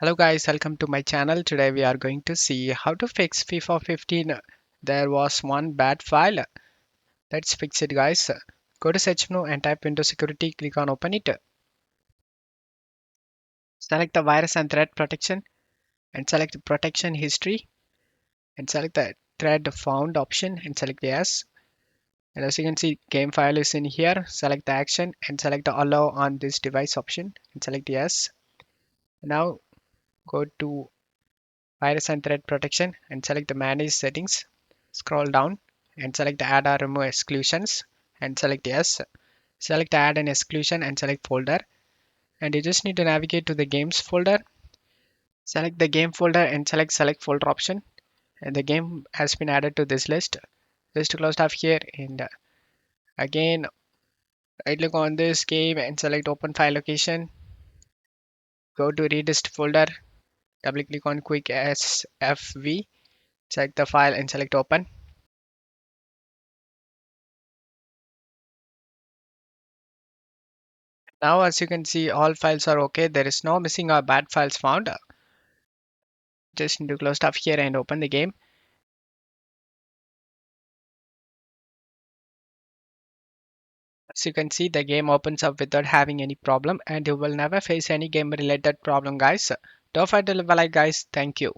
Hello guys, welcome to my channel. Today we are going to see how to fix FIFA 15. There was one bad file. Let's fix it guys. Go to search menu and type Windows Security, click on open it. Select the virus and threat protection and select the protection history and select the thread found option and select yes. And as you can see, game file is in here. Select the action and select the allow on this device option and select yes. Now go to virus and threat protection and select the manage settings. Scroll down and select the add or remove exclusions and select yes. Select add an exclusion and select folder. And you just need to navigate to the games folder. Select the game folder and select folder option. And the game has been added to this list. Just close off here and again right click on this game and select open file location. Go to redist folder. Double click on quick SFV. Select the file and select open. Now as you can see all files are okay. There is no missing or bad files found. Just need to close stuff here and open the game. As you can see the game opens up without having any problem and you will never face any game related problem guys. Don't forget to leave a like guys. Thank you.